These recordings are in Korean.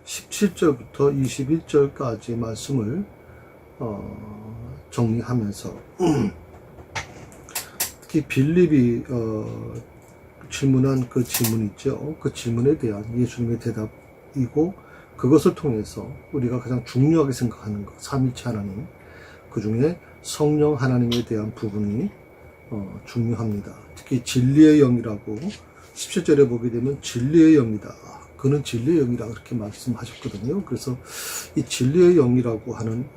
17절부터 21절까지 말씀을 정리하면서 특히 빌립이 질문한 그 질문 있죠. 그 질문에 대한 예수님의 대답이고, 그것을 통해서 우리가 가장 중요하게 생각하는 것, 삼위일체 하나님, 그 중에 성령 하나님에 대한 부분이 중요합니다. 특히 진리의 영이라고 17절에 보게 되면 진리의 영이다. 그는 진리의 영이라 그렇게 말씀하셨거든요. 그래서 이 진리의 영이라고 하는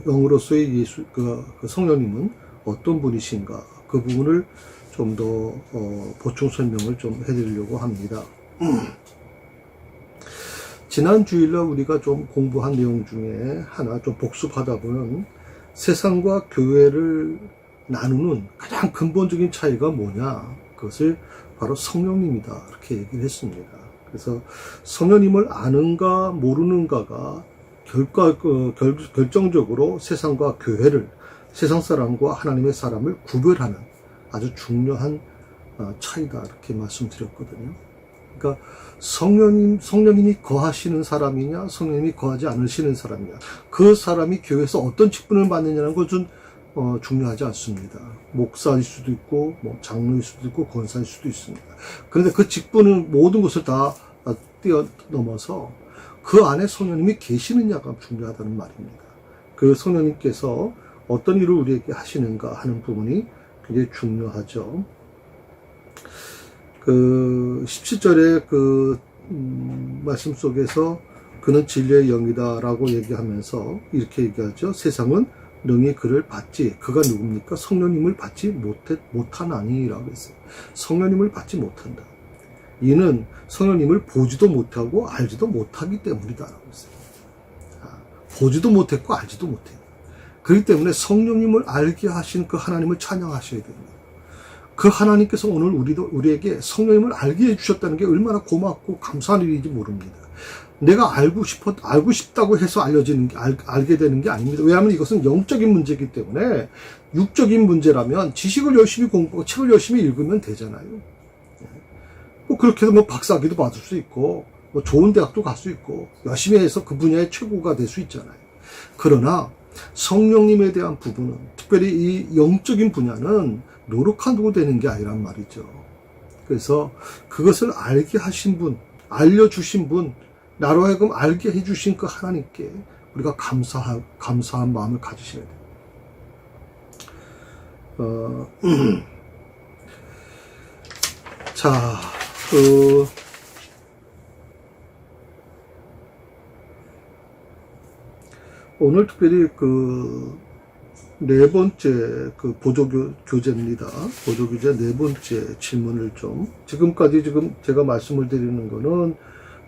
영으로서의 그 성령님은 어떤 분이신가, 그 부분을 좀 더 보충 설명을 좀 해드리려고 합니다. 지난 주일날 우리가 좀 공부한 내용 중에 하나 좀 복습하다 보면 세상과 교회를 나누는 가장 근본적인 차이가 뭐냐, 그것을 바로 성령님이다, 이렇게 얘기를 했습니다. 그래서 성령님을 아는가 모르는가가 결정적으로 세상과 교회를, 세상 사람과 하나님의 사람을 구별하는 아주 중요한 차이다, 이렇게 말씀드렸거든요. 그러니까 성령님이 거하시는 사람이냐, 성령님이 거하지 않으시는 사람이냐, 그 사람이 교회에서 어떤 직분을 받느냐는 것은 중요하지 않습니다. 목사일 수도 있고, 장로일 수도 있고, 권사일 수도 있습니다. 그런데 그 직분은 모든 것을 다 뛰어넘어서 그 안에 성령님이 계시느냐가 중요하다는 말입니다. 그 성령님께서 어떤 일을 우리에게 하시는가 하는 부분이 굉장히 중요하죠. 그 17절의 그 말씀 속에서 그는 진리의 영이다라고 얘기하면서 이렇게 얘기하죠. 세상은 능히 그를 받지, 그가 누굽니까? 성령님을 받지 못하나니라고 했어요. 성령님을 받지 못한다. 이는 성령님을 보지도 못하고 알지도 못하기 때문이다라고 했어요. 보지도 못했고 알지도 못해요. 그렇기 때문에 성령님을 알게 하신 그 하나님을 찬양하셔야 됩니다. 그 하나님께서 오늘 우리에게 성령님을 알게 해주셨다는 게 얼마나 고맙고 감사한 일인지 모릅니다. 내가 알고 싶다고 해서 알게 되는 게 아닙니다. 왜냐하면 이것은 영적인 문제이기 때문에, 육적인 문제라면 지식을 열심히 공부하고 책을 열심히 읽으면 되잖아요. 그렇게 해서 박사학위도 받을 수 있고, 좋은 대학도 갈 수 있고, 열심히 해서 그 분야의 최고가 될 수 있잖아요. 그러나 성령님에 대한 부분은, 특별히 이 영적인 분야는 노력한다고 되는 게 아니란 말이죠. 그래서 그것을 알게 하신 분, 알려주신 분, 나로 하여금 알게 해주신 그 하나님께 우리가 감사한 마음을 가지셔야 돼요. 자, 오늘 특별히 네 번째 보조교재입니다. 보조교재 네 번째 질문을 지금까지 제가 말씀을 드리는 거는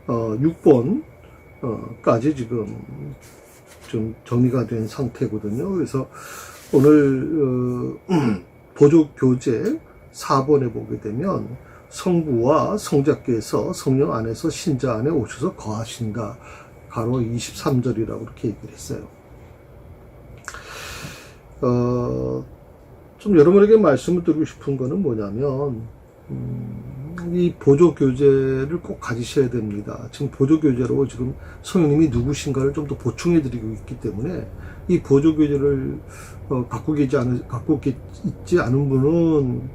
6번까지 지금 좀 정리가 된 상태거든요. 그래서 오늘 보조교재 4번에 보게 되면 성부와 성자께서 성령 안에서 신자 안에 오셔서 거하신다. 가로 23절이라고 이렇게 얘기를 했어요. 좀 여러분에게 말씀을 드리고 싶은 거는 뭐냐면, 이 보조교재를 꼭 가지셔야 됩니다. 지금 보조교재로 지금 성령님이 누구신가를 좀 더 보충해 드리고 있기 때문에, 이 보조교재를 갖고 있지 않은 분은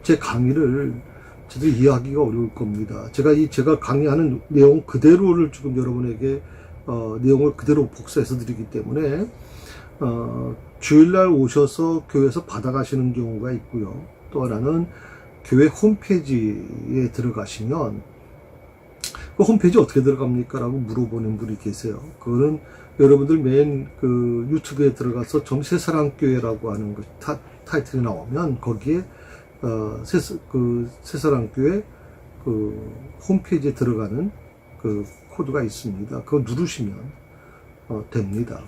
제 강의를 제대로 이해하기가 어려울 겁니다. 제가 강의하는 내용 그대로를 지금 여러분에게 내용을 그대로 복사해서 드리기 때문에 주일날 오셔서 교회에서 받아가시는 경우가 있고요. 또 하나는 교회 홈페이지에 들어가시면 그 홈페이지 어떻게 들어갑니까? 라고 물어보는 분이 계세요. 그거는 여러분들 맨 유튜브에 들어가서 새사랑교회라고 하는 타이틀이 나오면 거기에 새사랑교회 홈페이지에 들어가는 코드가 있습니다. 그거 누르시면 됩니다.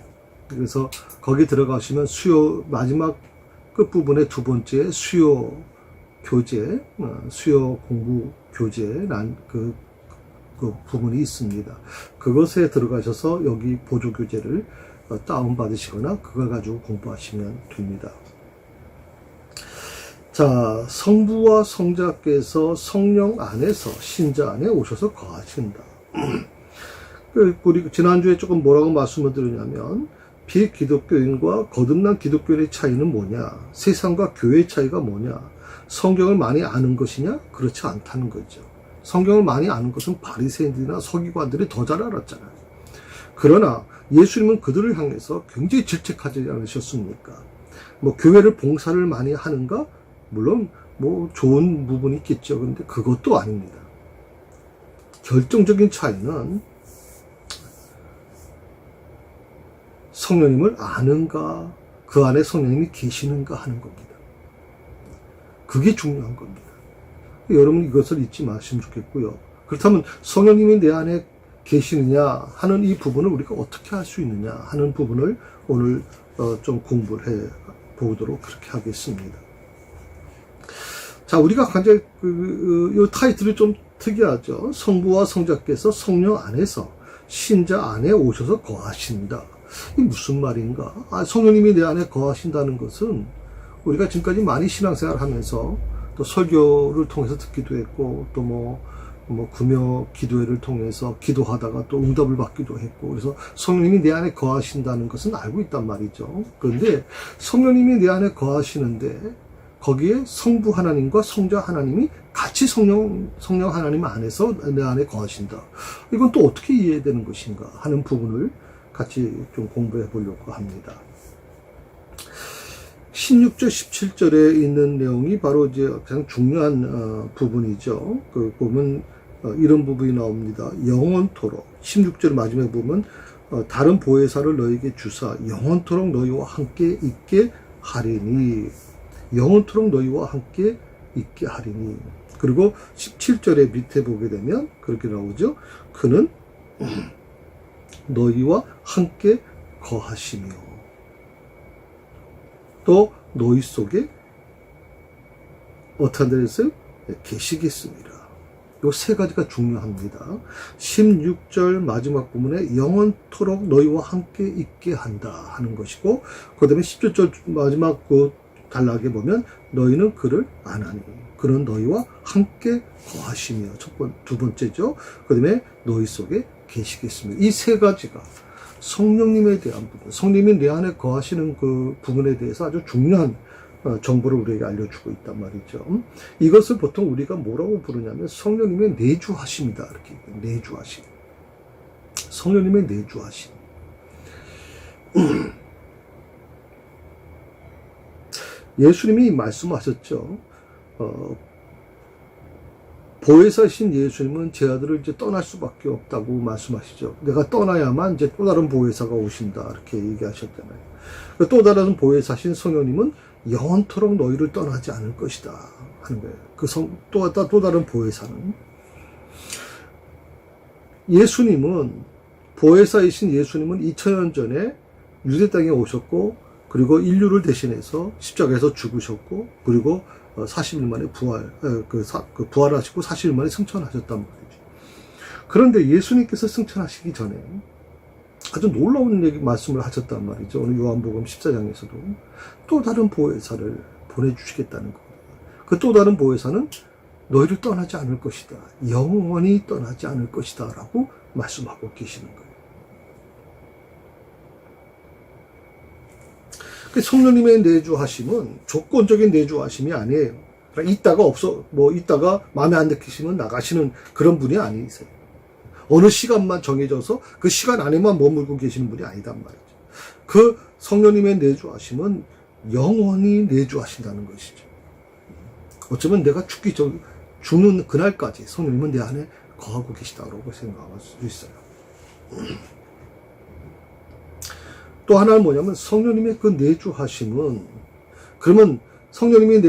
그래서 거기 들어가시면 마지막 끝부분에 두 번째 수요 교재, 수요 공부 교재란 그 부분이 있습니다. 그것에 들어가셔서 여기 보조 교재를 다운받으시거나 그걸 가지고 공부하시면 됩니다. 자, 성부와 성자께서 성령 안에서 신자 안에 오셔서 거하신다. 우리 지난주에 조금 뭐라고 말씀을 드렸냐면, 비기독교인과 거듭난 기독교인의 차이는 뭐냐? 세상과 교회의 차이가 뭐냐? 성경을 많이 아는 것이냐? 그렇지 않다는 거죠. 성경을 많이 아는 것은 바리새인들이나 서기관들이 더 잘 알았잖아요. 그러나 예수님은 그들을 향해서 굉장히 질책하지 않으셨습니까? 뭐 교회를 봉사를 많이 하는가? 물론 뭐 좋은 부분이 있겠죠. 그런데 그것도 아닙니다. 결정적인 차이는 성령님을 아는가, 그 안에 성령님이 계시는가 하는 겁니다. 그게 중요한 겁니다. 여러분 이것을 잊지 마시면 좋겠고요. 그렇다면 성령님이 내 안에 계시느냐 하는 이 부분을 우리가 어떻게 할 수 있느냐 하는 부분을 오늘 좀 공부를 해 보도록 그렇게 하겠습니다. 자, 우리가 굉장히 이 타이틀이 좀 특이하죠. 성부와 성자께서 성령 안에서 신자 안에 오셔서 거하신다. 이게 무슨 말인가? 성령님이 내 안에 거하신다는 것은 우리가 지금까지 많이 신앙생활을 하면서 또 설교를 통해서 듣기도 했고 또 뭐 금요 기도회를 통해서 기도하다가 또 응답을 받기도 했고 그래서 성령님이 내 안에 거하신다는 것은 알고 있단 말이죠. 그런데 성령님이 내 안에 거하시는데 거기에 성부 하나님과 성자 하나님이 같이 성령 하나님 안에서 내 안에 거하신다. 이건 또 어떻게 이해되는 것인가 하는 부분을 같이 좀 공부해 보려고 합니다. 16절, 17절에 있는 내용이 바로 이제 가장 중요한 부분이죠. 그 보면 이런 부분이 나옵니다. 영원토록 16절 마지막에 보면 다른 보혜사를 너에게 주사 영원토록 너희와 함께 있게 하리니 영원토록 너희와 함께 있게 하리니. 그리고 17절에 밑에 보게 되면 그렇게 나오죠. 그는 너희와 함께 거하시며 또 너희 속에 어떤 데서 계시겠습니다. 요 세 가지가 중요합니다. 16절 마지막 부분에 영원토록 너희와 함께 있게 한다 하는 것이고 그 다음에 17절 마지막 그 단락에 보면 너희는 그를 아나니 그는 너희와 함께 거하시며 두 번째죠. 그 다음에 너희 속에 계시겠습니다. 이 세 가지가 성령님에 대한 부분, 성령님이 내 안에 거하시는 그 부분에 대해서 아주 중요한 정보를 우리에게 알려주고 있단 말이죠. 이것을 보통 우리가 뭐라고 부르냐면 성령님의 내주하심이다. 이렇게 내주하심. 성령님의 내주하심. 예수님이 말씀하셨죠. 보혜사신 예수님은 제 아들을 이제 떠날 수밖에 없다고 말씀하시죠. 내가 떠나야만 이제 또 다른 보혜사가 오신다. 이렇게 얘기하셨잖아요. 또 다른 보혜사신 성령님은 영원토록 너희를 떠나지 않을 것이다. 하는 거예요. 또 다른 보혜사는. 예수님은, 보혜사이신 예수님은 2000년 전에 유대 땅에 오셨고, 그리고 인류를 대신해서 십자가에서 죽으셨고, 그리고 40일 만에 부활하시고 40일 만에 승천하셨단 말이죠. 그런데 예수님께서 승천하시기 전에 아주 놀라운 말씀을 하셨단 말이죠. 오늘 요한복음 14장에서도 또 다른 보혜사를 보내주시겠다는 겁니다. 그 또 다른 보혜사는 너희를 떠나지 않을 것이다. 영원히 떠나지 않을 것이다. 라고 말씀하고 계시는 거예요. 성령님의 내주하심은 조건적인 내주하심이 아니에요. 그러니까 있다가 마음에 안 드시면 나가시는 그런 분이 아니세요. 어느 시간만 정해져서 그 시간 안에만 머물고 계시는 분이 아니단 말이죠. 그 성령님의 내주하심은 영원히 내주하신다는 것이죠. 어쩌면 내가 죽는 그날까지 성령님은 내 안에 거하고 계시다고 생각할 수 있어요. 또 하나는 뭐냐면 성령님의 그 내주하심은 그러면 성령님이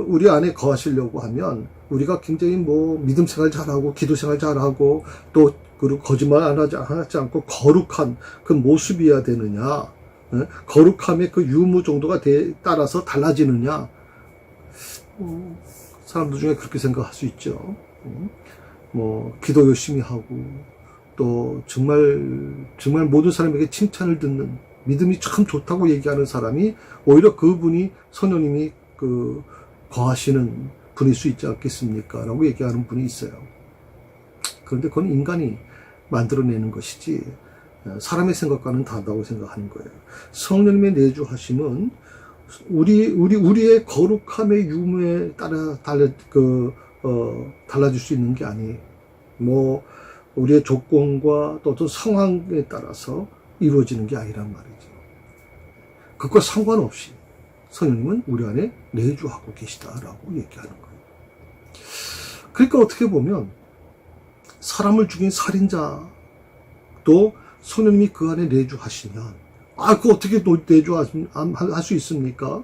우리 안에 거하시려고 하면 우리가 굉장히 믿음 생활 잘하고 기도 생활 잘하고 또 그리고 거짓말 안 하지 않고 거룩한 그 모습이어야 되느냐? 거룩함의 그 유무 정도가 따라서 달라지느냐? 사람들 중에 그렇게 생각할 수 있죠. 기도 열심히 하고 또 정말 모든 사람에게 칭찬을 듣는 믿음이 참 좋다고 얘기하는 사람이 오히려 그분이 성령님이 거하시는 분일 수 있지 않겠습니까? 라고 얘기하는 분이 있어요. 그런데 그건 인간이 만들어내는 것이지 사람의 생각과는 다르다고 생각하는 거예요. 성령님의 내주하심은 우리의 거룩함의 유무에 따라 달라질 수 있는 게 아니에요. 뭐 우리의 조건과 또 어떤 상황에 따라서 이루어지는 게 아니란 말이죠. 그것과 상관없이 성령님은 우리 안에 내주하고 계시다라고 얘기하는 거예요. 그러니까 어떻게 보면 사람을 죽인 살인자도 성령님이 그 안에 내주하시면 그거 어떻게 내주할 수 있습니까?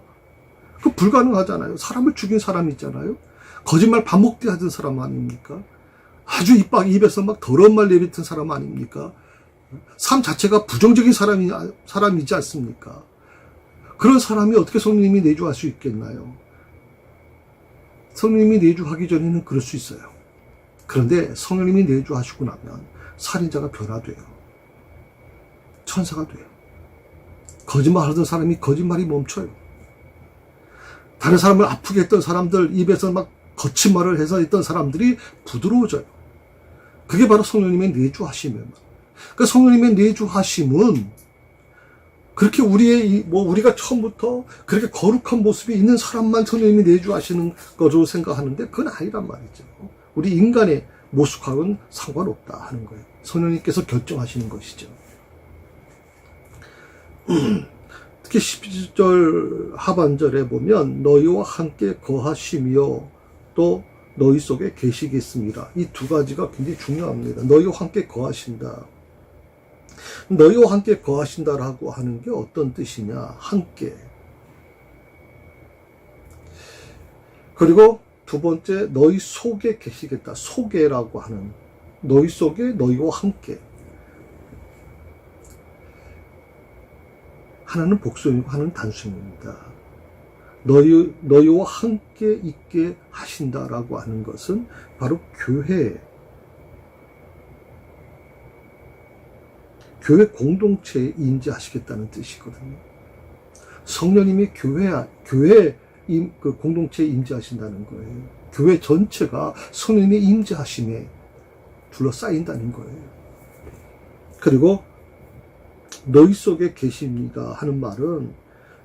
그거 불가능하잖아요. 사람을 죽인 사람이 있잖아요. 거짓말 밥 먹기 하던 사람 아닙니까? 아주 입에서 막 더러운 말 내뱉은 사람 아닙니까? 삶 자체가 부정적인 사람이지 않습니까? 그런 사람이 어떻게 성령님이 내주할 수 있겠나요? 성령님이 내주하기 전에는 그럴 수 있어요. 그런데 성령님이 내주하시고 나면 살인자가 변화돼요. 천사가 돼요. 거짓말 하던 사람이 거짓말이 멈춰요. 다른 사람을 아프게 했던 사람들, 입에서 막 거친 말을 해서 했던 사람들이 부드러워져요. 그게 바로 성령님의 내주하심이에요. 그러니까 성령님의 내주하심은 그렇게 우리가 처음부터 그렇게 거룩한 모습이 있는 사람만 성령님이 내주하시는 거로 생각하는데 그건 아니란 말이죠. 우리 인간의 모습하고는 상관없다 하는 거예요. 성령님께서 결정하시는 것이죠. 특히 11절 하반절에 보면 너희와 함께 거하시며 또 너희 속에 계시겠습니다. 이 두 가지가 굉장히 중요합니다. 너희와 함께 거하신다. 너희와 함께 거하신다라고 하는 게 어떤 뜻이냐? 함께. 그리고 두 번째, 너희 속에 계시겠다. 속에라고 하는, 너희 속에 너희와 함께. 하나는 복수이고 하나는 단순입니다. 너희와 함께 있게 하신다라고 하는 것은 바로 교회 공동체에 인지하시겠다는 뜻이거든요. 성령님이 교회 그 공동체에 인지하신다는 거예요. 교회 전체가 성령님의 인지하심에 둘러싸인다는 거예요. 그리고 너희 속에 계십니다 하는 말은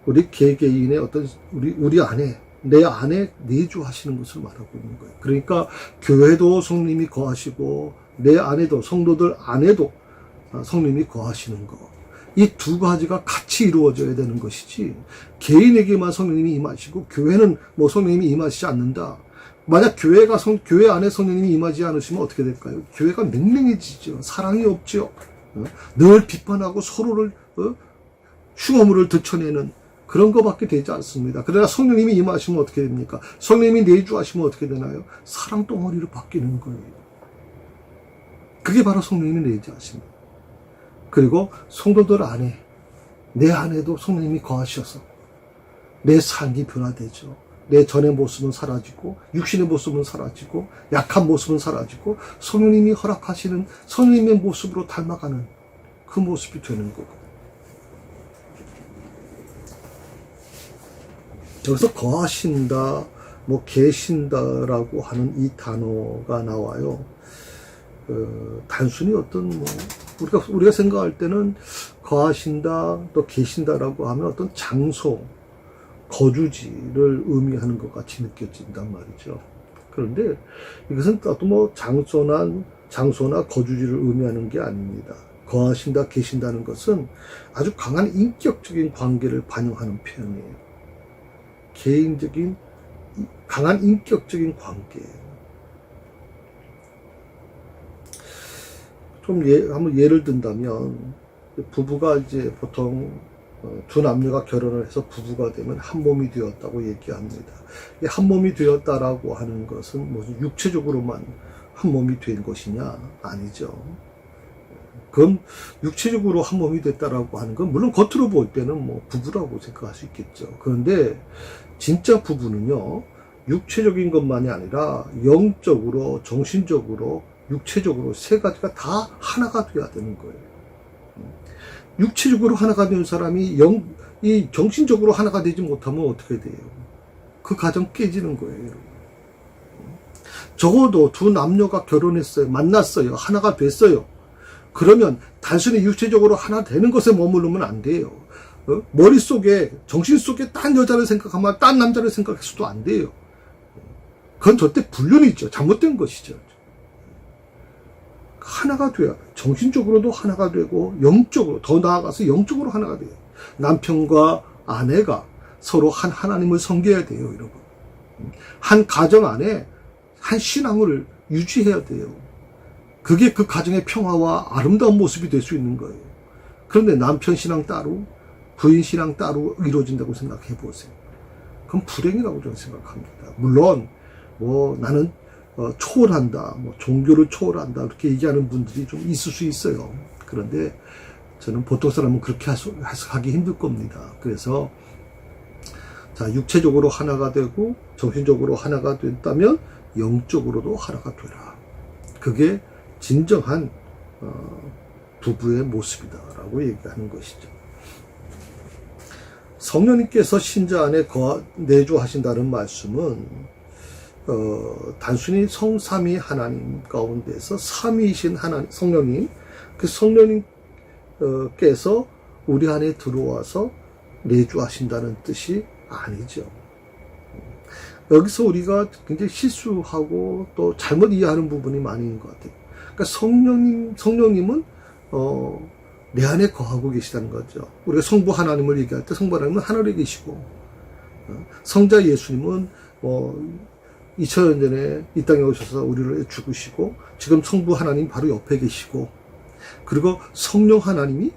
우리 개개인의 어떤 우리 안에 내 안에 내주하시는 것을 말하고 있는 거예요. 그러니까 교회도 성령님이 거하시고 내 안에도 성도들 안에도 성령님이 거하시는 것. 이 두 가지가 같이 이루어져야 되는 것이지 개인에게만 성령님이 임하시고 교회는 뭐 성령님이 임하시지 않는다. 만약 교회 안에 성령님이 임하지 않으시면 어떻게 될까요? 교회가 맹맹해지죠. 사랑이 없죠. 늘 비판하고 서로를 흉어물을 드러내는 그런 것밖에 되지 않습니다. 그러나 성령님이 임하시면 어떻게 됩니까? 성령님이 내주하시면 어떻게 되나요? 사랑 덩어리로 바뀌는 거예요. 그게 바로 성령님이 내주하십니다. 그리고 성도들 안에, 내 안에도 성령님이 거하셔서 내 삶이 변화되죠. 내 전의 모습은 사라지고 육신의 모습은 사라지고 약한 모습은 사라지고 성령님이 허락하시는 성령님의 모습으로 닮아가는 그 모습이 되는 거고. 여기서 거하신다, 계신다라고 하는 이 단어가 나와요. 단순히 어떤 우리가 생각할 때는 거하신다, 또 계신다라고 하면 어떤 장소, 거주지를 의미하는 것 같이 느껴진단 말이죠. 그런데 이것은 또 장소나 거주지를 의미하는 게 아닙니다. 거하신다, 계신다는 것은 아주 강한 인격적인 관계를 반영하는 표현이에요. 개인적인 강한 인격적인 관계예요. 한번 예를 든다면 부부가 이제 보통 두 남녀가 결혼을 해서 부부가 되면 한 몸이 되었다고 얘기합니다. 이 한 몸이 되었다라고 하는 것은 무슨 육체적으로만 한 몸이 된 것이냐? 아니죠. 그럼 육체적으로 한 몸이 됐다라고 하는 건 물론 겉으로 볼 때는 부부라고 생각할 수 있겠죠. 그런데 진짜 부부는요, 육체적인 것만이 아니라 영적으로, 정신적으로, 육체적으로 세 가지가 다 하나가 돼야 되는 거예요. 육체적으로 하나가 된 사람이 이 정신적으로 하나가 되지 못하면 어떻게 돼요? 그 가정 깨지는 거예요. 적어도 두 남녀가 결혼했어요. 만났어요. 하나가 됐어요. 그러면 단순히 육체적으로 하나 되는 것에 머무르면 안 돼요. 머릿속에, 정신 속에 딴 여자를 생각하면 딴 남자를 생각해서도 안 돼요. 그건 절대 불륜이죠. 잘못된 것이죠. 하나가 돼야, 정신적으로도 하나가 되고, 영적으로, 더 나아가서 영적으로 하나가 돼요. 남편과 아내가 서로 한 하나님을 섬겨야 돼요, 여러분. 한 가정 안에 한 신앙을 유지해야 돼요. 그게 그 가정의 평화와 아름다운 모습이 될 수 있는 거예요. 그런데 남편 신앙 따로, 부인 신앙 따로 이루어진다고 생각해 보세요. 그건 불행이라고 저는 생각합니다. 물론, 나는 초월한다, 종교를 초월한다, 이렇게 얘기하는 분들이 좀 있을 수 있어요. 그런데 저는 보통 사람은 그렇게 하기 힘들 겁니다. 그래서, 자, 육체적으로 하나가 되고, 정신적으로 하나가 됐다면, 영적으로도 하나가 되라. 그게 진정한, 부부의 모습이다라고 얘기하는 것이죠. 성령님께서 신자 안에 내주하신다는 말씀은, 단순히 성삼위 하나님 가운데서 삼위이신 하나님, 성령님, 그 성령님께서 우리 안에 들어와서 내주하신다는 뜻이 아니죠. 여기서 우리가 굉장히 실수하고 또 잘못 이해하는 부분이 많이 있는 것 같아요. 그러니까 성령님은, 내 안에 거하고 계시다는 거죠. 우리가 성부 하나님을 얘기할 때 성부 하나님은 하늘에 계시고, 성자 예수님은 2000년 전에 이 땅에 오셔서 우리를 죽으시고, 지금 성부 하나님 바로 옆에 계시고, 그리고 성령님이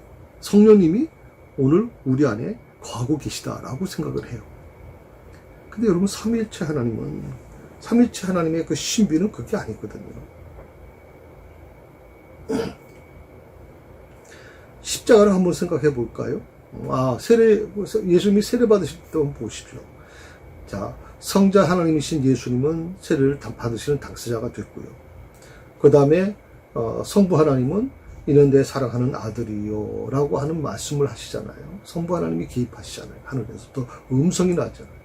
오늘 우리 안에 거하고 계시다라고 생각을 해요. 근데 여러분, 삼위일체 하나님의 그 신비는 그게 아니거든요. 십자가를 한번 생각해 볼까요? 예수님이 세례 받으실 때 한번 보십시오. 자, 성자 하나님이신 예수님은 세례를 받으시는 당사자가 됐고요. 그 다음에 성부 하나님은 이는 내 사랑하는 아들이요 라고 하는 말씀을 하시잖아요. 성부 하나님이 개입하시잖아요. 하늘에서 또 음성이 나잖아요.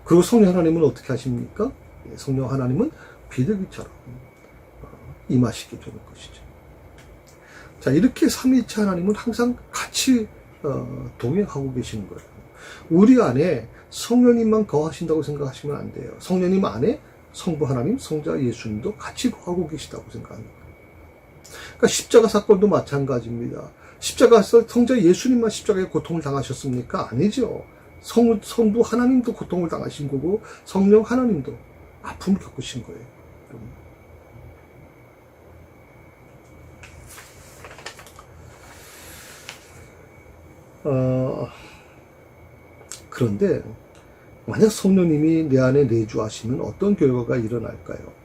그리고 성령 하나님은 어떻게 하십니까? 성령 하나님은 비둘기처럼 임하시게 되는 것이죠. 자, 이렇게 삼위일체 하나님은 항상 같이 동행하고 계시는 거예요. 우리 안에 성령님만 거하신다고 생각하시면 안 돼요. 성령님 안에 성부 하나님, 성자 예수님도 같이 거하고 계시다고 생각합니다. 그러니까 십자가 사건도 마찬가지입니다. 십자가에서 성자 예수님만 십자가에 고통을 당하셨습니까? 아니죠. 성부 하나님도 고통을 당하신 거고, 성령 하나님도 아픔을 겪으신 거예요. 그런데 만약 성령님이 내 안에 내주하시면 어떤 결과가 일어날까요?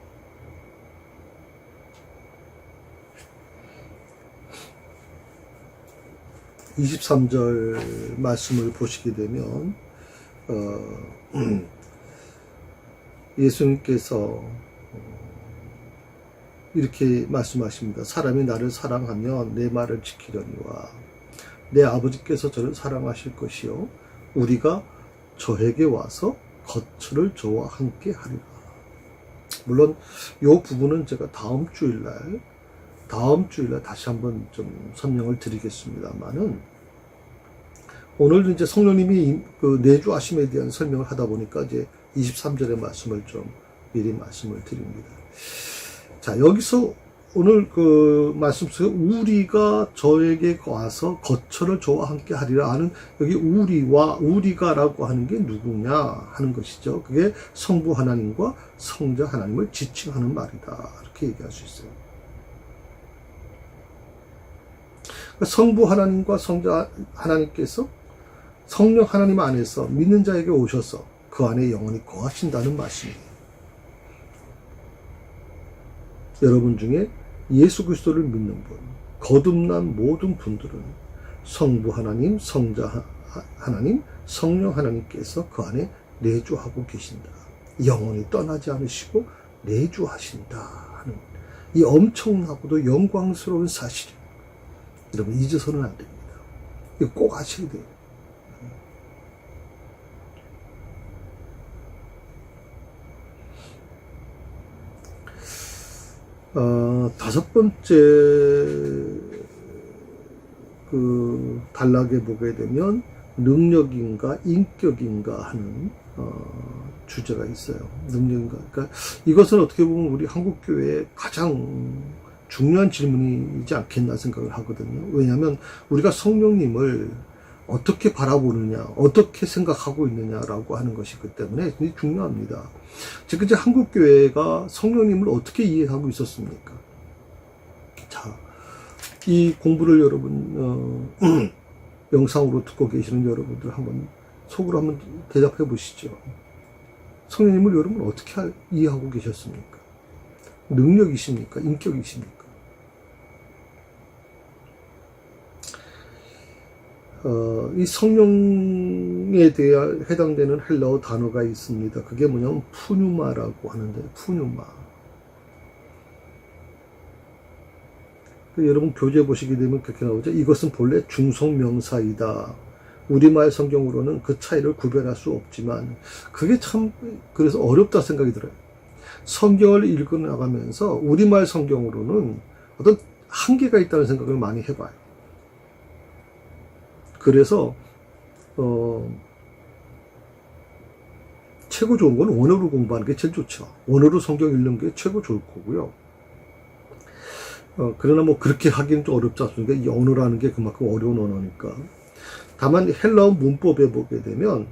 23절 말씀을 보시게 되면 예수님께서 이렇게 말씀하십니다. 사람이 나를 사랑하면 내 말을 지키려니와 내 아버지께서 저를 사랑하실 것이요 우리가 저에게 와서 거처를 저와 함께 하리라. 물론 이 부분은 제가 다음 주일날 다시 한번 좀 설명을 드리겠습니다만은, 오늘 이제 성령님이 그 내주하심에 대한 설명을 하다 보니까 이제 23절의 말씀을 좀 미리 말씀을 드립니다. 자, 여기서 오늘 그 말씀 속에 우리가 저에게 와서 거처를 저와 함께 하리라 하는, 여기 우리가라고 하는 게 누구냐 하는 것이죠. 그게 성부 하나님과 성자 하나님을 지칭하는 말이다, 이렇게 얘기할 수 있어요. 성부 하나님과 성자 하나님께서 성령 하나님 안에서 믿는 자에게 오셔서 그 안에 영원히 거하신다는 말씀이에요. 여러분 중에 예수 그리스도를 믿는 분, 거듭난 모든 분들은 성부 하나님, 성자 하나님, 성령 하나님께서 그 안에 내주하고 계신다. 영원히 떠나지 않으시고 내주하신다 하는 이 엄청나고도 영광스러운 사실이에요. 여러분, 잊어서는 안 됩니다. 이거 꼭 아셔야 돼요. 다섯 번째 단락에 보게 되면 능력인가 인격인가 하는 주제가 있어요. 능력인가. 그러니까 이것은 어떻게 보면 우리 한국교회의 가장 중요한 질문이지 않겠나 생각을 하거든요. 왜냐하면 우리가 성령님을 어떻게 바라보느냐, 어떻게 생각하고 있느냐라고 하는 것이기 때문에 굉장히 중요합니다. 즉, 이제 한국교회가 성령님을 어떻게 이해하고 있었습니까? 자, 이 공부를 여러분, 영상으로 듣고 계시는 여러분들 속으로 한번 대답해 보시죠. 성령님을 여러분 어떻게 이해하고 계셨습니까? 능력이십니까? 인격이십니까? 이 성령에 대해 해당되는 헬라어 단어가 있습니다. 그게 뭐냐면 푸뉴마라고 하는데, 푸뉴마. 여러분 교재 보시게 되면 그렇게 나오죠. 이것은 본래 중성명사이다. 우리말 성경으로는 그 차이를 구별할 수 없지만 그게 참 그래서 어렵다 생각이 들어요. 성경을 읽어나가면서 우리말 성경으로는 어떤 한계가 있다는 생각을 많이 해봐요. 그래서 최고 좋은 건 원어로 공부하는 게 제일 좋죠. 원어로 성경 읽는 게 최고 좋을 거고요. 그러나 뭐 그렇게 하기는 좀 어렵지 않습니까? 이 언어라는 게 그만큼 어려운 언어니까. 다만 헬라어 문법에 보게 되면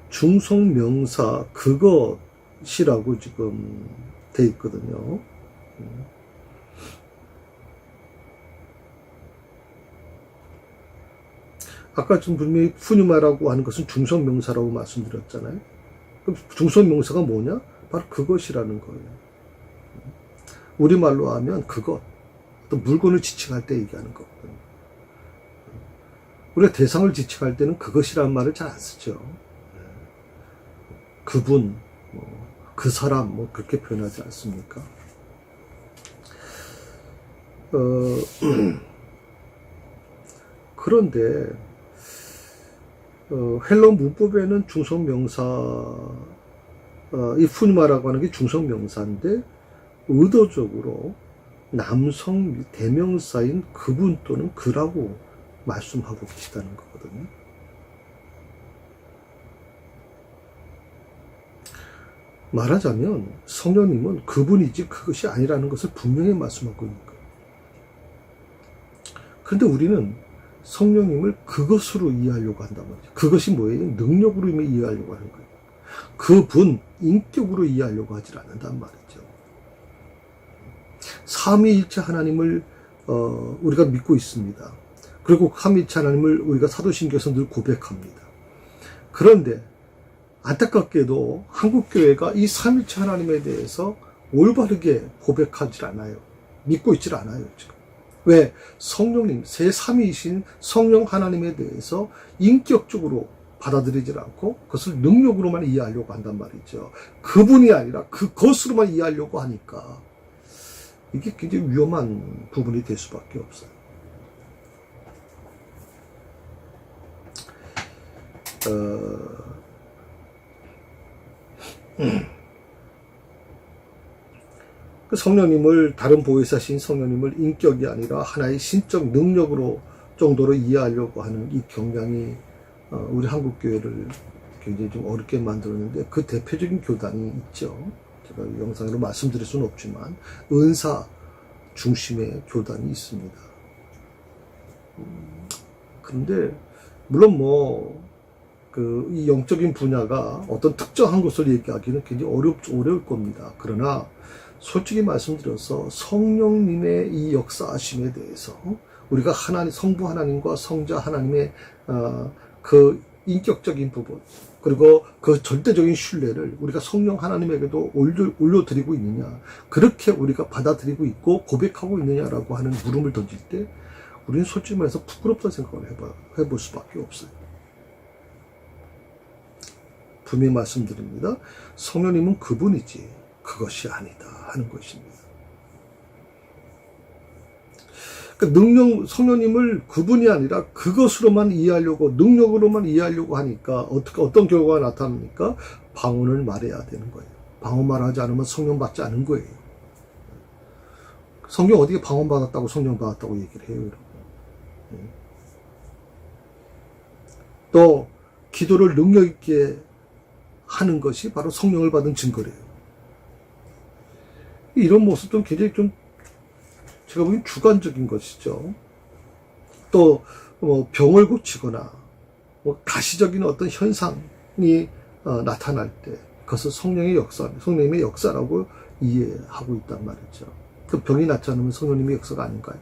중성명사 그것이라고 지금 돼 있거든요. 아까 좀 분명히 푸뉴마라고 하는 것은 중성명사라고 말씀드렸잖아요. 그럼 중성명사가 뭐냐? 바로 그것이라는 거예요. 우리말로 하면 그것, 어떤 물건을 지칭할 때 얘기하는 거거든요. 우리가 대상을 지칭할 때는 그것이라는 말을 잘 안 쓰죠. 그분, 그 사람, 그렇게 표현하지 않습니까? 그런데 헬러 문법에는 중성명사, 이 푸뉴마라고 하는 게 중성명사인데 의도적으로 남성 대명사인 그분 또는 그라고 말씀하고 계시다는 거거든요. 말하자면 성령님은 그분이지 그것이 아니라는 것을 분명히 말씀하고 있는 거예요. 그런데 우리는 성령님을 그것으로 이해하려고 한단 말이죠. 그것이 뭐예요? 능력으로 이해하려고 하는 거예요. 그분, 인격으로 이해하려고 하질 않는단 말이죠. 삼위일체 하나님을 우리가 믿고 있습니다. 그리고 삼위일체 하나님을 우리가 사도신경에서 늘 고백합니다. 그런데 안타깝게도 한국교회가 이 삼위일체 하나님에 대해서 올바르게 고백하지 않아요. 믿고 있질 않아요, 지금. 왜? 성령님, 제3위이신 성령 하나님에 대해서 인격적으로 받아들이질 않고 그것을 능력으로만 이해하려고 한단 말이죠. 그분이 아니라 그것으로만 이해하려고 하니까 이게 굉장히 위험한 부분이 될 수밖에 없어요. 성령님을, 다른 보혜사신 성령님을 인격이 아니라 하나의 신적 능력으로 정도로 이해하려고 하는 이 경향이 우리 한국교회를 굉장히 좀 어렵게 만들었는데, 그 대표적인 교단이 있죠. 제가 영상으로 말씀드릴 수는 없지만 은사 중심의 교단이 있습니다. 그런데 물론 이 영적인 분야가 어떤 특정한 것을 얘기하기는 굉장히 어려울 겁니다. 그러나 솔직히 말씀드려서 성령님의 이 역사하심에 대해서 우리가 성부 하나님과 성자 하나님의 그 인격적인 부분, 그리고 그 절대적인 신뢰를 우리가 성령 하나님에게도 올려드리고 있느냐, 그렇게 우리가 받아들이고 있고 고백하고 있느냐라고 하는 물음을 던질 때 우리는 솔직히 말해서 부끄럽다 생각을 해볼 수밖에 없어요. 분명히 말씀드립니다. 성령님은 그분이지 그것이 아니다 하는 것입니다. 그러니까 성령님을 그분이 아니라 그것으로만 이해하려고, 능력으로만 이해하려고 하니까 어떤 결과가 나타납니까? 방언을 말해야 되는 거예요. 방언 말하지 않으면 성령 받지 않은 거예요. 성경 어디에 방언받았다고 성령 받았다고 얘기를 해요, 여러분. 또 기도를 능력 있게 하는 것이 바로 성령을 받은 증거래요. 이런 모습도 굉장히 좀 제가 보기엔 주관적인 것이죠. 또 병을 고치거나 가시적인 어떤 현상이 나타날 때 그것을 성령의 역사, 성령님의 역사라고 이해하고 있단 말이죠. 그 병이 낫지 않으면 성령님의 역사가 아닌가요?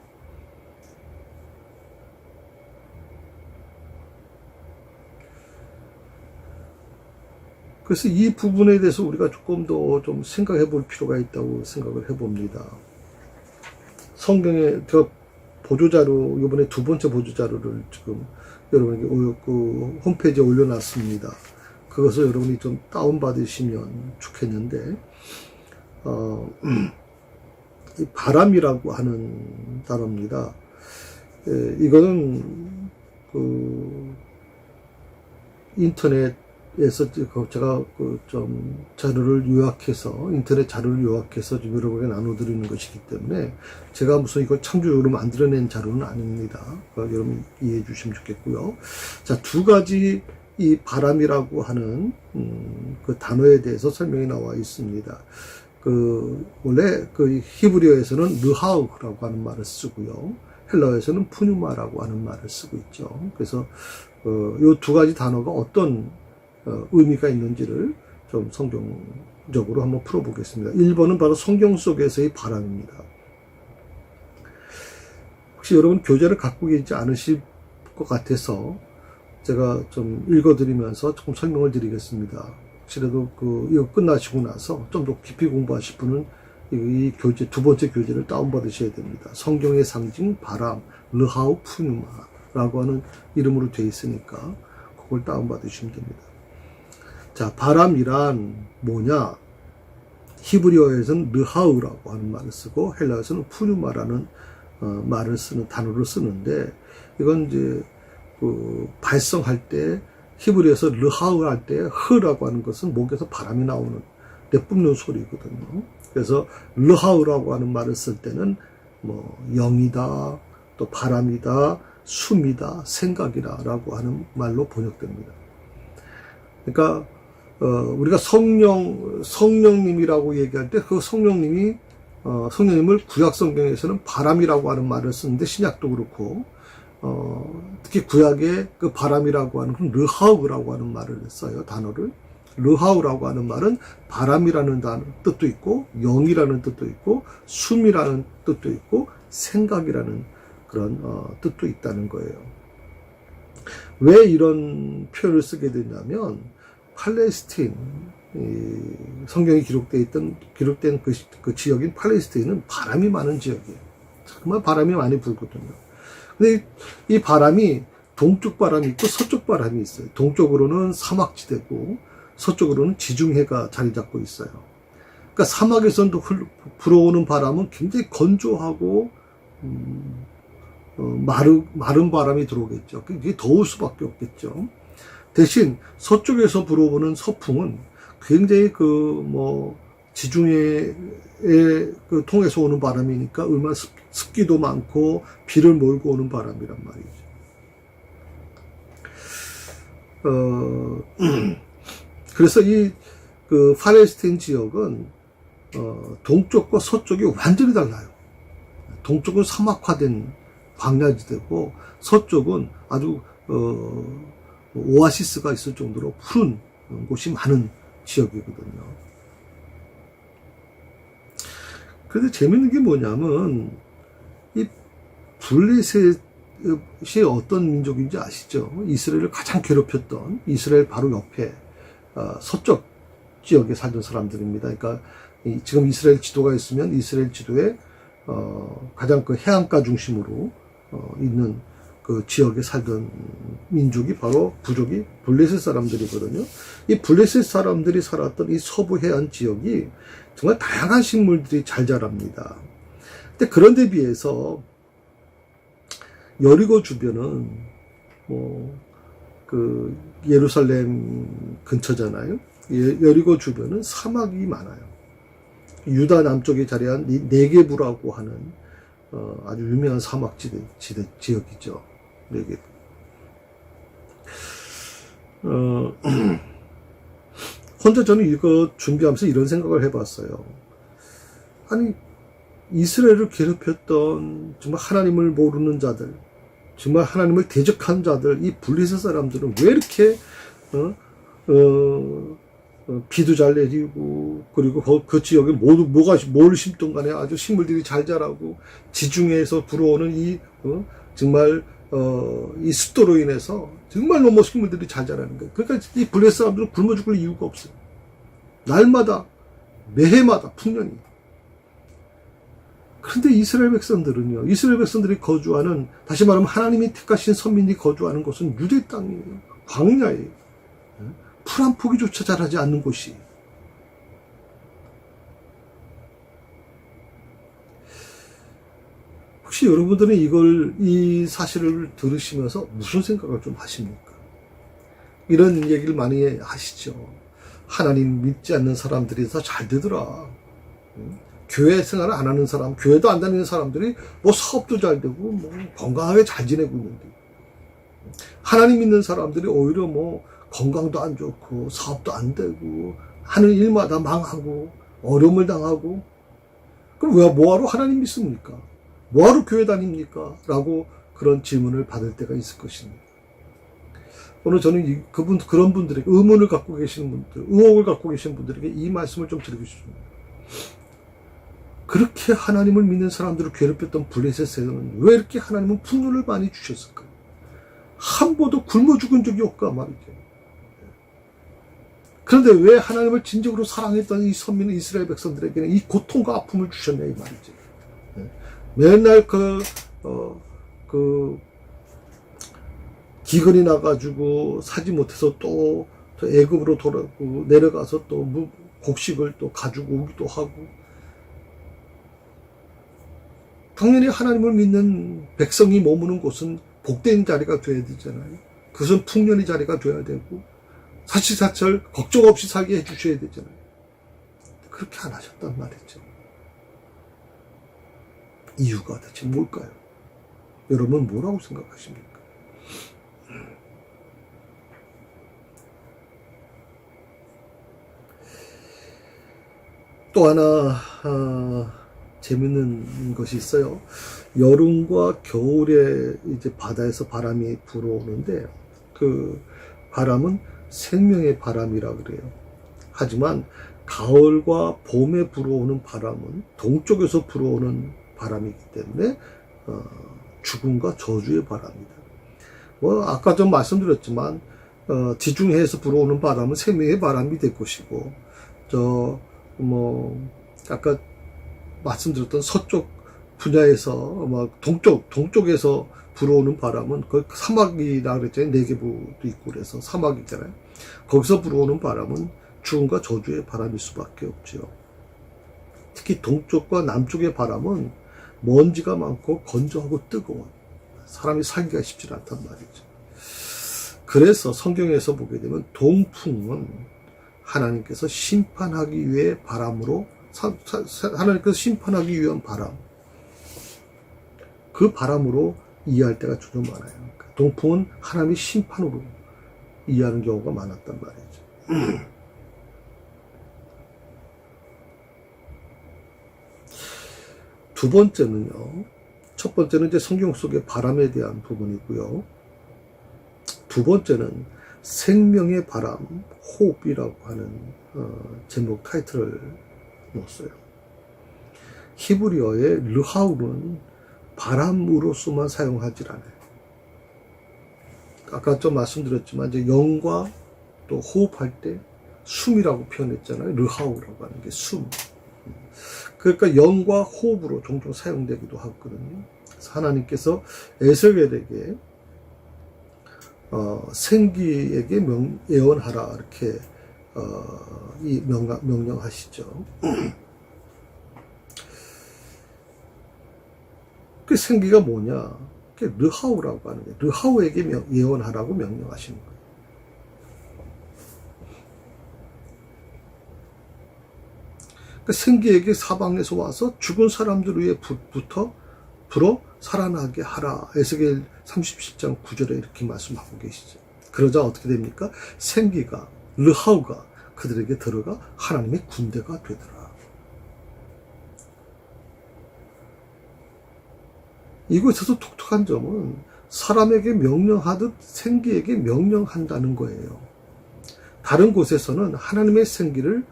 그래서 이 부분에 대해서 우리가 조금 더 좀 생각해 볼 필요가 있다고 생각을 해 봅니다. 성경에 저 보조자료, 이번에 두 번째 보조자료를 지금 여러분에게 그 홈페이지에 올려놨습니다. 그것을 여러분이 좀 다운받으시면 좋겠는데, 이 바람이라고 하는 단어입니다. 이거는 그 인터넷에서 제가 좀 자료를 요약해서, 인터넷 자료를 요약해서 좀 여러분에게 나눠드리는 것이기 때문에 제가 무슨 이걸 창조적으로 만들어낸 자료는 아닙니다. 그러니까 여러분 이해해 주시면 좋겠고요. 자, 두 가지 이 바람이라고 하는 그 단어에 대해서 설명이 나와 있습니다. 원래 히브리어에서는 르하우라고 하는 말을 쓰고요. 헬라어에서는 푸뉴마라고 하는 말을 쓰고 있죠. 그래서 이 두 가지 단어가 어떤 의미가 있는지를 좀 성경적으로 한번 풀어보겠습니다. 1번은 바로 성경 속에서의 바람입니다. 혹시 여러분 교재를 갖고 계시지 않으실 것 같아서 제가 좀 읽어드리면서 조금 설명을 드리겠습니다. 혹시라도 이거 끝나시고 나서 좀 더 깊이 공부하실 분은 이 교재, 두 번째 교재를 다운받으셔야 됩니다. 성경의 상징, 바람, 르하우 푸뉴마라고 하는 이름으로 되어 있으니까 그걸 다운받으시면 됩니다. 자, 바람이란 뭐냐? 히브리어에서는 르하우라고 하는 말을 쓰고 헬라어에서는 푸뉴마라는 말을 쓰는 단어를 쓰는데, 이건 이제 발성할 때 히브리어에서 르하우 할 때 흐라고 하는 것은 목에서 바람이 나오는 내뿜는 소리거든요. 그래서 르하우라고 하는 말을 쓸 때는 영이다, 또 바람이다, 숨이다, 생각이다라고 하는 말로 번역됩니다. 그러니까 우리가 성령님이라고 얘기할 때 그 성령님을 구약 성경에서는 바람이라고 하는 말을 쓰는데, 신약도 그렇고 특히 구약의 그 바람이라고 하는 건 르하우라고 하는 말을 써요, 단어를. 르하우라고 하는 말은 바람이라는 뜻도 있고, 영이라는 뜻도 있고, 숨이라는 뜻도 있고, 생각이라는 그런 뜻도 있다는 거예요. 왜 이런 표현을 쓰게 되냐면, 팔레스틴, 성경에 기록된 그 지역인 팔레스틴은 바람이 많은 지역이에요. 정말 바람이 많이 불거든요. 근데 이 바람이 동쪽 바람이 있고 서쪽 바람이 있어요. 동쪽으로는 사막지대고 서쪽으로는 지중해가 자리 잡고 있어요. 그러니까 사막에서 불어오는 바람은 굉장히 건조하고 마른 바람이 들어오겠죠. 이게 더울 수밖에 없겠죠. 대신 서쪽에서 불어오는 서풍은 굉장히 지중해에 통해서 오는 바람이니까 얼마나 습기도 많고 비를 몰고 오는 바람이란 말이죠. 그래서 이 팔레스타인 지역은 동쪽과 서쪽이 완전히 달라요. 동쪽은 사막화된 광야지대고 서쪽은 아주 오아시스가 있을 정도로 푸른 곳이 많은 지역이거든요. 그런데 재밌는 게 뭐냐면 이 블레셋이 어떤 민족인지 아시죠? 이스라엘을 가장 괴롭혔던, 이스라엘 바로 옆에 서쪽 지역에 살던 사람들입니다. 그러니까 지금 이스라엘 지도가 있으면 이스라엘 지도에 가장 해안가 중심으로 있는 그 지역에 살던 민족이 바로 부족이 블레셋 사람들이거든요. 이 블레셋 사람들이 살았던 이 서부 해안 지역이 정말 다양한 식물들이 잘 자랍니다. 근데 그런데 비해서 여리고 주변은 예루살렘 근처잖아요. 여리고 주변은 사막이 많아요. 유다 남쪽에 자리한 네게부라고 하는 아주 유명한 지역이죠. 네게부. 혼자 저는 이거 준비하면서 이런 생각을 해봤어요. 아니, 이스라엘을 괴롭혔던 정말 하나님을 모르는 자들, 정말 하나님을 대적한 자들, 이 블레셋 사람들은 왜 이렇게 비도 잘 내리고, 그리고 그 지역에 뭘 심든 간에 아주 식물들이 잘 자라고, 지중해에서 불어오는 정말 이 습도로 인해서 정말 너무 식물들이 잘 자라는 거예요. 그러니까 이 블레셋 사람들은 굶어 죽을 이유가 없어요. 날마다, 매해마다 풍년이. 그런데 이스라엘 백성들은요, 이스라엘 백성들이 거주하는, 다시 말하면 하나님이 택하신 선민이 거주하는 곳은 유대 땅이에요. 광야예요. 풀 한 포기조차 자라지 않는 곳이. 혹시 여러분들은 이 사실을 들으시면서 무슨 생각을 좀 하십니까? 이런 얘기를 많이 하시죠. 하나님 믿지 않는 사람들이 더 잘 되더라. 교회 생활을 안 하는 사람, 교회도 안 다니는 사람들이 뭐 사업도 잘 되고, 뭐 건강하게 잘 지내고 있는데. 하나님 믿는 사람들이 오히려 뭐 건강도 안 좋고, 사업도 안 되고, 하는 일마다 망하고, 어려움을 당하고. 그럼 뭐하러 하나님 믿습니까? 뭐하러 교회 다닙니까? 라고 그런 질문을 받을 때가 있을 것입니다. 오늘 저는 그런 분들에게 의문을 갖고 계시는 분들, 의혹을 갖고 계시는 분들에게 이 말씀을 좀 드리고 싶습니다. 그렇게 하나님을 믿는 사람들을 괴롭혔던 블레셋에는 왜 이렇게 하나님은 풍요를 많이 주셨을까? 한 번도 굶어 죽은 적이 없까 말이죠. 그런데 왜 하나님을 진정으로 사랑했던 이 선민 이스라엘 백성들에게는 이 고통과 아픔을 주셨냐 이 말이죠. 맨날 기근이 나가지고 사지 못해서 또 애굽으로 돌아오고 내려가서 또 곡식을 또 가지고 오기도 하고. 당연히 하나님을 믿는 백성이 머무는 곳은 복된 자리가 돼야 되잖아요. 그것은 풍년의 자리가 돼야 되고 사치사철 걱정 없이 살게 해주셔야 되잖아요. 그렇게 안 하셨단 말이죠. 이유가 대체 뭘까요? 여러분 뭐라고 생각하십니까? 또 하나 재밌는 것이 있어요. 여름과 겨울에 이제 바다에서 바람이 불어오는데 그 바람은 생명의 바람이라 그래요. 하지만 가을과 봄에 불어오는 바람은 동쪽에서 불어오는 바람이기 때문에 죽음과 저주의 바람이다. 뭐 아까 좀 말씀드렸지만 지중해에서 불어오는 바람은 생명의 바람이 될 것이고 아까 말씀드렸던 서쪽 분야에서 동쪽에서 불어오는 바람은 그 사막이라 그랬잖아요. 네게부도 있고 그래서 사막이잖아요. 거기서 불어오는 바람은 죽음과 저주의 바람일 수밖에 없죠. 특히 동쪽과 남쪽의 바람은 먼지가 많고 건조하고 뜨거워 사람이 살기가 쉽지 않단 말이죠. 그래서 성경에서 보게 되면 동풍은 하나님께서 심판하기 위해 바람으로 하나님께서 심판하기 위한 바람, 그 바람으로 이해할 때가 좀 많아요. 동풍은 하나님의 심판으로 이해하는 경우가 많았단 말이죠. 두 번째는요. 첫 번째는 이제 성경 속의 바람에 대한 부분이고요. 두 번째는 생명의 바람, 호흡이라고 하는 제목 타이틀을 넣었어요. 히브리어의 르하울은 바람으로서만 사용하지 않아요. 아까 좀 말씀드렸지만 이제 영과 또 호흡할 때 숨이라고 표현했잖아요. 르하울이라고 하는 게 숨. 그러니까 영과 호흡으로 종종 사용되기도 하거든요. 그래서 하나님께서 에스겔에게 생기에게 예언하라 이렇게 명령하시죠. 그 생기가 뭐냐? 그게 르하우라고 하는 거예요. 르하우에게 예언하라고 명령하시는 거예요. 그러니까 생기에게 사방에서 와서 죽은 사람들 위에 불어 살아나게 하라. 에스겔 37장 9절에 이렇게 말씀하고 계시죠. 그러자 어떻게 됩니까? 생기가, 르하우가 그들에게 들어가 하나님의 군대가 되더라. 이곳에서 독특한 점은 사람에게 명령하듯 생기에게 명령한다는 거예요. 다른 곳에서는 하나님의 생기를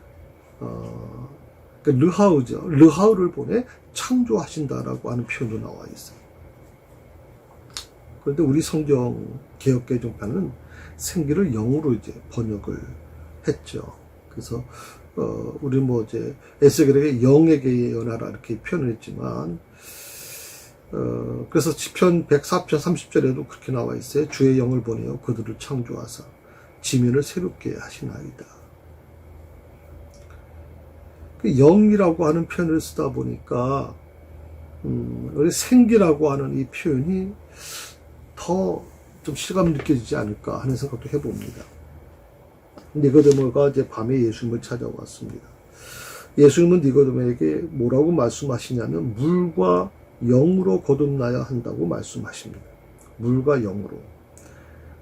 르하우죠. 르하우를 보내 창조하신다라고 하는 표현도 나와 있어요. 그런데 우리 성경 개역개정판은 생기를 영으로 이제 번역을 했죠. 그래서 우리 이제 에스겔에게 영에게 예언하라 이렇게 표현을 했지만 그래서 시편 104편 30절에도 그렇게 나와 있어요. 주의 영을 보내어 그들을 창조하사 지면을 새롭게 하시나이다. 그 영이라고 하는 표현을 쓰다 보니까 우리 생기라고 하는 이 표현이 더 좀 실감이 느껴지지 않을까 하는 생각도 해봅니다. 니고데모가 이제 밤에 예수님을 찾아왔습니다. 예수님은 니고데모에게 뭐라고 말씀하시냐면 물과 영으로 거듭나야 한다고 말씀하십니다. 물과 영으로.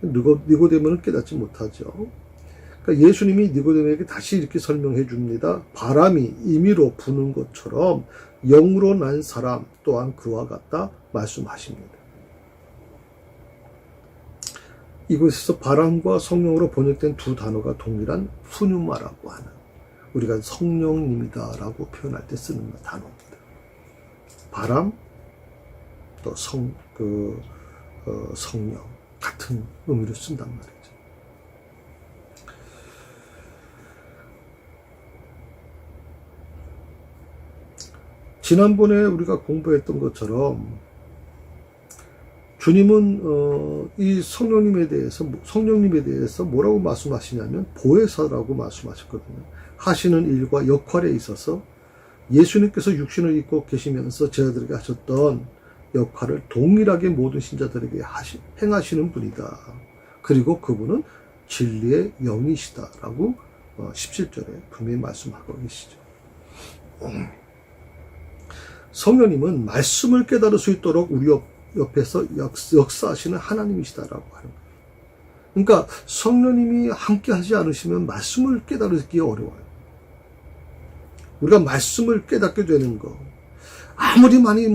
니고데모는 깨닫지 못하죠. 그러니까 예수님이 니고데모에게 다시 이렇게 설명해 줍니다. 바람이 임의로 부는 것처럼 영으로 난 사람 또한 그와 같다 말씀하십니다. 이곳에서 바람과 성령으로 번역된 두 단어가 동일한 푸뉴마라고 하는, 우리가 성령님이다라고 표현할 때 쓰는 단어입니다. 바람 또 성령 같은 의미로 쓴단 말이죠. 지난번에 우리가 공부했던 것처럼 주님은 이 성령님에 대해서 뭐라고 말씀하시냐면 보혜사라고 말씀하셨거든요. 하시는 일과 역할에 있어서 예수님께서 육신을 입고 계시면서 제자들에게 하셨던 역할을 동일하게 모든 신자들에게 행하시는 분이다. 그리고 그분은 진리의 영이시다라고 17절에 분명히 말씀하고 계시죠. 성령님은 말씀을 깨달을 수 있도록 우리 옆에서 역사하시는 하나님이시다라고 하는 거예요. 그러니까 성령님이 함께 하지 않으시면 말씀을 깨달기 어려워요. 우리가 말씀을 깨닫게 되는 거, 아무리 많이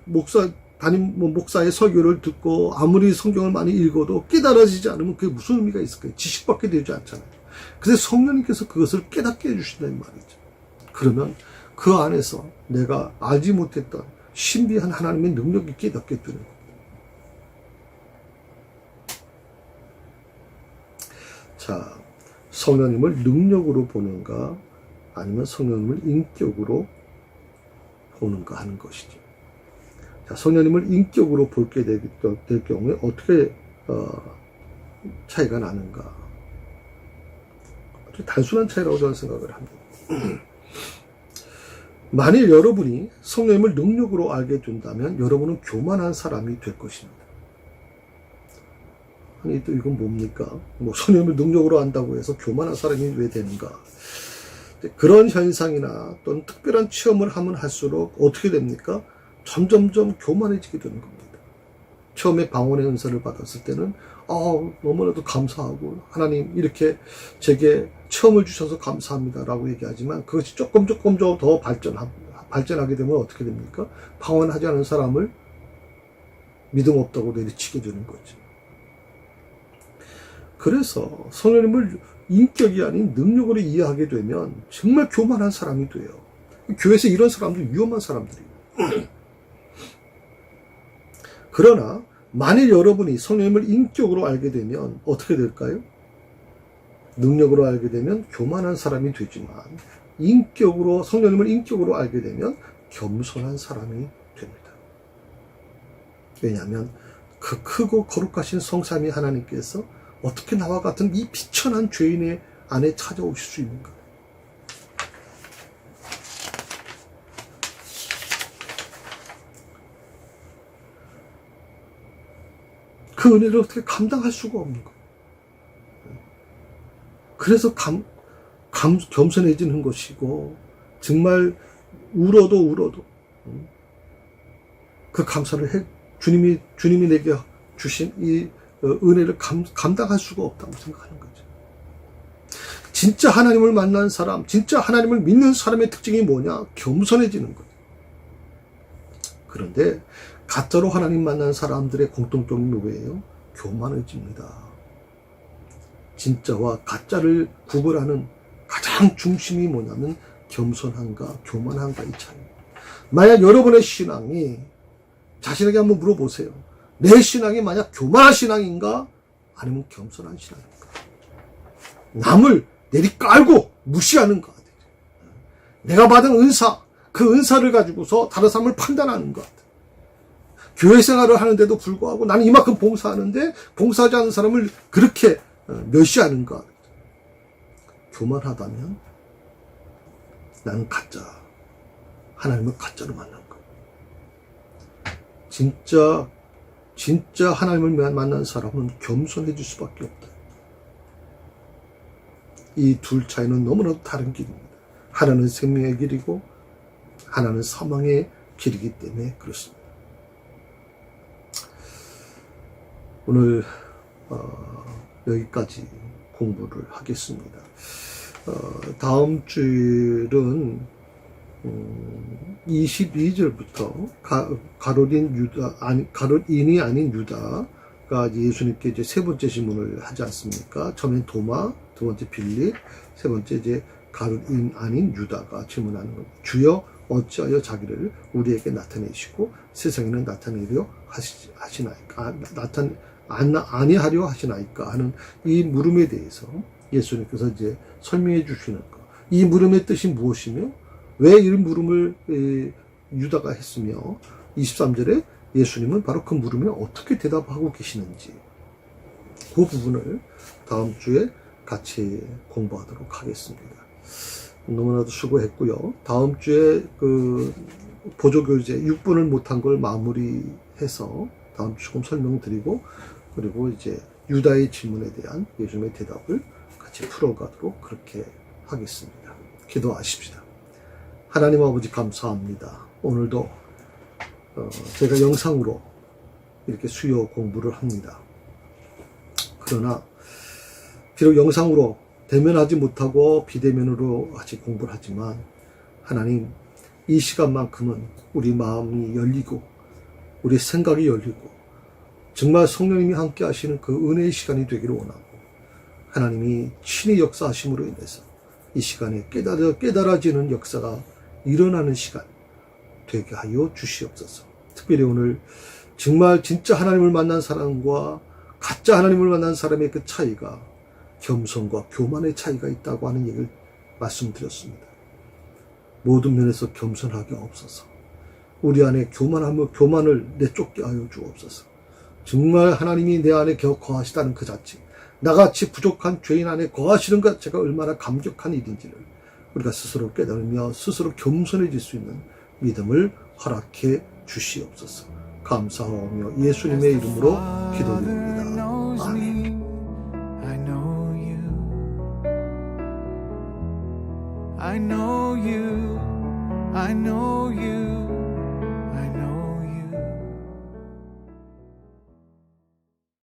목사의 설교를 듣고 아무리 성경을 많이 읽어도 깨달아지지 않으면 그게 무슨 의미가 있을까요? 지식밖에 되지 않잖아요. 근데 성령님께서 그것을 깨닫게 해주신다는 말이죠. 그러면 그 안에서 내가 알지 못했던 신비한 하나님의 능력이 깨닫게 되는 겁니다. 자, 성령님을 능력으로 보는가 아니면 성령님을 인격으로 보는가 하는 것이죠. 자, 성령님을 인격으로 볼게 될 경우에 어떻게 차이가 나는가? 아주 단순한 차이라고 저는 생각을 합니다. 만일 여러분이 성령님을 능력으로 알게 된다면 여러분은 교만한 사람이 될 것입니다. 아니 또 이건 뭡니까? 성령님을 능력으로 안다고 해서 교만한 사람이 왜 되는가? 그런 현상이나 또는 특별한 체험을 하면 할수록 어떻게 됩니까? 점점점 교만해지게 되는 겁니다. 처음에 방언의 은사를 받았을 때는 너무나도 감사하고 하나님 이렇게 제게 체험을 주셔서 감사합니다라고 얘기하지만 그것이 조금 더 발전하게 되면 어떻게 됩니까? 방언하지 않은 사람을 믿음 없다고 내리치게 되는 거죠. 그래서 성령님을 인격이 아닌 능력으로 이해하게 되면 정말 교만한 사람이 돼요. 교회에서 이런 사람들 위험한 사람들이에요. 그러나 만일 여러분이 성령님을 인격으로 알게 되면 어떻게 될까요? 능력으로 알게 되면 교만한 사람이 되지만 성령님을 인격으로 알게 되면 겸손한 사람이 됩니다. 왜냐하면 그 크고 거룩하신 성삼위 하나님께서 어떻게 나와 같은 이 비천한 죄인의 안에 찾아오실 수 있는가? 그 은혜를 어떻게 감당할 수가 없는 거예요. 그래서 겸손해지는 것이고 정말 울어도 그 감사를 주님이 내게 주신 이 은혜를 감당할 수가 없다고 생각하는 거죠. 진짜 하나님을 만난 사람, 진짜 하나님을 믿는 사람의 특징이 뭐냐? 겸손해지는 거예요. 그런데 가짜로 하나님 만난 사람들의 공통점이 뭐예요? 교만해집니다. 진짜와 가짜를 구별하는 가장 중심이 뭐냐면 겸손한가 교만한가의 차이입니다. 만약 여러분의 신앙이 자신에게 한번 물어보세요. 내 신앙이 만약 교만한 신앙인가? 아니면 겸손한 신앙인가? 남을 내리깔고 무시하는가? 내가 받은 은사, 그 은사를 가지고서 다른 사람을 판단하는 것. 교회 생활을 하는데도 불구하고 나는 이만큼 봉사하는데 봉사하지 않는 사람을 그렇게 멸시하는 것. 교만하다면 나는 가짜, 하나님을 가짜로 만난 것. 진짜 하나님을 만난 사람은 겸손해질 수밖에 없다. 이 둘 차이는 너무나도 다른 길입니다. 하나는 생명의 길이고 하나는 사망의 길이기 때문에 그렇습니다. 오늘 여기까지 공부를 하겠습니다. 다음 주일은 22절부터 가룟인이 아닌 유다가 예수님께 이제 세 번째 질문을 하지 않습니까? 처음엔 도마, 두 번째 빌립, 세 번째 이제 가룟인 아닌 유다가 질문하는 겁니다. 주여 어찌하여 자기를 우리에게 나타내시고 세상에는 나타내려 하시나이까? 아니하려 하시나이까? 하는 이 물음에 대해서 예수님께서 이제 설명해 주시는 것. 이 물음의 뜻이 무엇이며 왜 이 물음을 유다가 했으며 23절에 예수님은 바로 그 물음에 어떻게 대답하고 계시는지 그 부분을 다음 주에 같이 공부하도록 하겠습니다. 너무나도 수고했고요. 다음 주에 그 보조교재 6분을 못한 걸 마무리해서 다음 주 조금 설명드리고 그리고 이제 유다의 질문에 대한 예수님의 대답을 같이 풀어가도록 그렇게 하겠습니다. 기도하십시다. 하나님 아버지 감사합니다. 오늘도 제가 영상으로 이렇게 수요 공부를 합니다. 그러나 비록 영상으로 대면하지 못하고 비대면으로 같이 공부를 하지만 하나님 이 시간만큼은 우리 마음이 열리고 우리 생각이 열리고 정말 성령님이 함께 하시는 그 은혜의 시간이 되기를 원하고 하나님이 친히 역사하심으로 인해서 이 시간에 깨달아지는 역사가 일어나는 시간 되게 하여 주시옵소서. 특별히 오늘 정말 진짜 하나님을 만난 사람과 가짜 하나님을 만난 사람의 그 차이가 겸손과 교만의 차이가 있다고 하는 얘기를 말씀드렸습니다. 모든 면에서 겸손하게 없어서 우리 안에 교만을 내쫓게 하여 주옵소서. 정말 하나님이 내 안에 거하시다는 그 자체, 나같이 부족한 죄인 안에 거하시는 것 자체가 얼마나 감격한 일인지를 우리가 스스로 깨달으며 스스로 겸손해질 수 있는 믿음을 허락해 주시옵소서. 감사하며 예수님의 이름으로 기도드립니다.